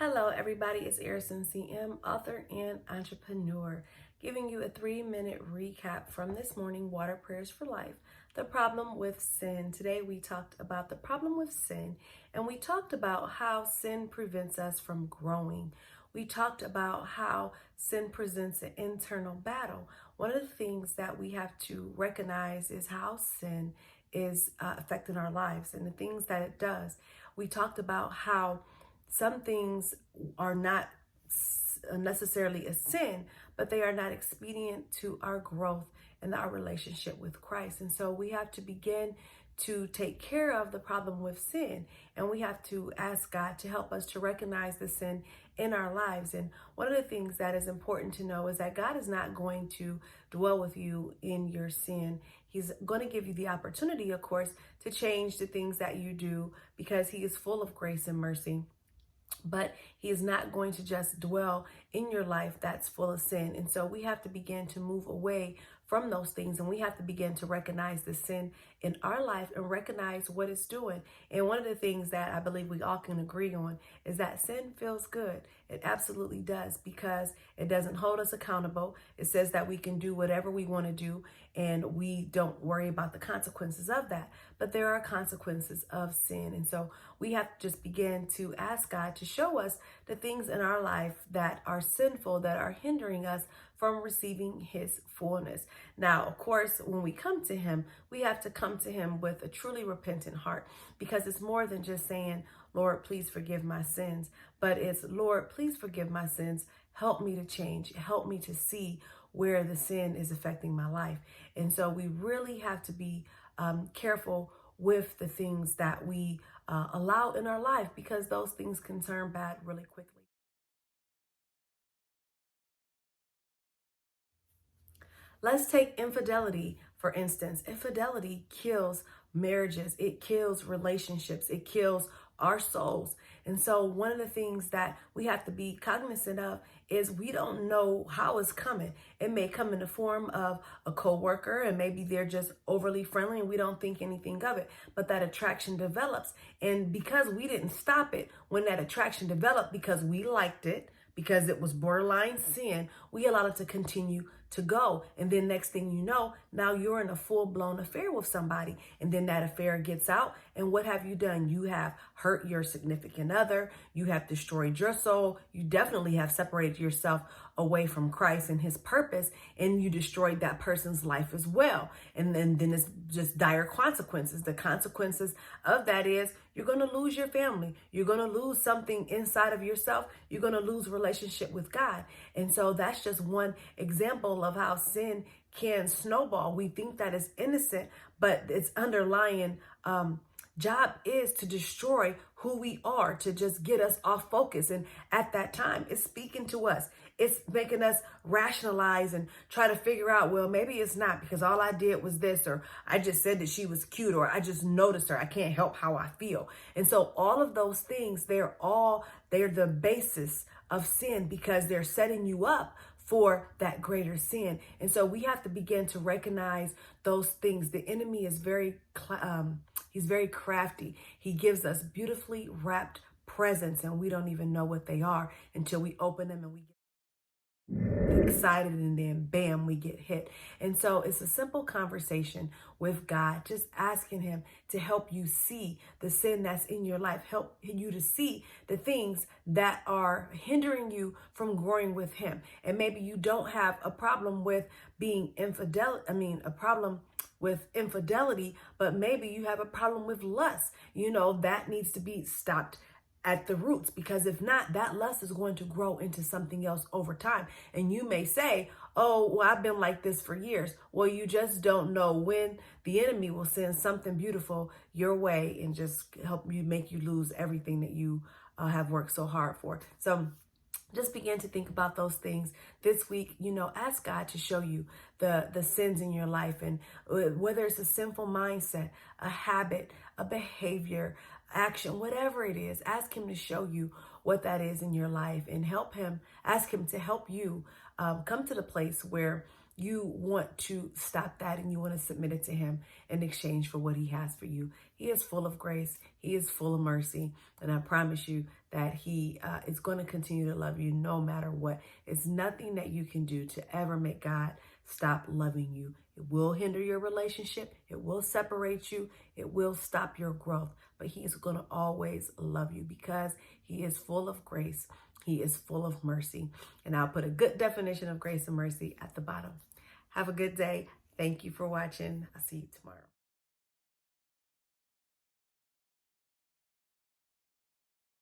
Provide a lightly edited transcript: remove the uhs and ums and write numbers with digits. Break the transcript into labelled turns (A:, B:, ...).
A: Hello, everybody. It's Erison CM, author and entrepreneur, giving you a 3-minute recap from this morning Water Prayers for Life. The problem with sin. Today, we talked about the problem with sin, and we talked about how sin prevents us from growing. We talked about how sin presents an internal battle. One of the things that we have to recognize is how sin is affecting our lives and the things that it does. We talked about how some things are not necessarily a sin, but they are not expedient to our growth and our relationship with Christ. And so we have to begin to take care of the problem with sin, and we have to ask God to help us to recognize the sin in our lives. And one of the things that is important to know is that God is not going to dwell with you in your sin. He's going to give you the opportunity, of course, to change the things that you do, because He is full of grace and mercy. But He is not going to just dwell in your life that's full of sin. And so we have to begin to move away from those things, and we have to begin to recognize the sin in our life and recognize what it's doing. And one of the things that I believe we all can agree on is that sin feels good. It absolutely does, because it doesn't hold us accountable. It says that we can do whatever we want to do, and we don't worry about the consequences of that. But there are consequences of sin. And so we have to just begin to ask God to show us the things in our life that are sinful, that are hindering us from receiving His fullness. Now, of course, when we come to Him, we have to come to Him with a truly repentant heart, because it's more than just saying, Lord, please forgive my sins, but it's, Lord, please forgive my sins. Help me to change. Help me to see where the sin is affecting my life. And so we really have to be careful with the things that we allow in our life, because those things can turn bad really quickly. Let's take infidelity, for instance. Infidelity kills marriages, it kills relationships, it kills our souls. And so one of the things that we have to be cognizant of is we don't know how it's coming. It may come in the form of a coworker, and maybe they're just overly friendly and we don't think anything of it, but that attraction develops. And because we didn't stop it when that attraction developed, because we liked it, because it was borderline sin, we allowed it to continue to go. And then next thing you know, now you're in a full-blown affair with somebody. And then that affair gets out. And what have you done? You have hurt your significant other. You have destroyed your soul. You definitely have separated yourself away from Christ and His purpose. And you destroyed that person's life as well. And then it's just dire consequences. The consequences of that is you're going to lose your family. You're going to lose something inside of yourself. You're going to lose relationship with God. And so that's just one example of how sin can snowball. We think that it's innocent, but its underlying job is to destroy who we are, to just get us off focus. And at that time, it's speaking to us. It's making us rationalize and try to figure out, well, maybe it's not, because all I did was this, or I just said that she was cute, or I just noticed her. I can't help how I feel. And so all of those things, they're the basis of sin, because they're setting you up for that greater sin. And so we have to begin to recognize those things. The enemy is he's very crafty. He gives us beautifully wrapped presents, and we don't even know what they are until we open them and we get excited, and then bam, we get hit. And so it's a simple conversation with God, just asking Him to help you see the sin that's in your life, help you to see the things that are hindering you from growing with Him. And maybe you don't have a problem with being a problem with infidelity, but maybe you have a problem with lust. That needs to be stopped at the roots, because if not, that lust is going to grow into something else over time. And you may say, oh, well, I've been like this for years. Well, you just don't know when the enemy will send something beautiful your way and just help you, make you lose everything that you have worked so hard for. So just begin to think about those things this week. Ask God to show you the sins in your life, and whether it's a sinful mindset, a habit, a behavior, action, whatever it is, ask Him to show you what that is in your life, and ask Him to help you come to the place where you want to stop that and you want to submit it to him in exchange for what he has for you. He is full of grace. He is full of mercy. And I promise you that he is going to continue to love you no matter what. It's nothing that you can do to ever make God stop loving you. It will hinder your relationship. It will separate you. It will stop your growth. But he is going to always love you because he is full of grace. He is full of mercy. And I'll put a good definition of grace and mercy at the bottom. Have a good day. Thank you for watching. I'll see you tomorrow.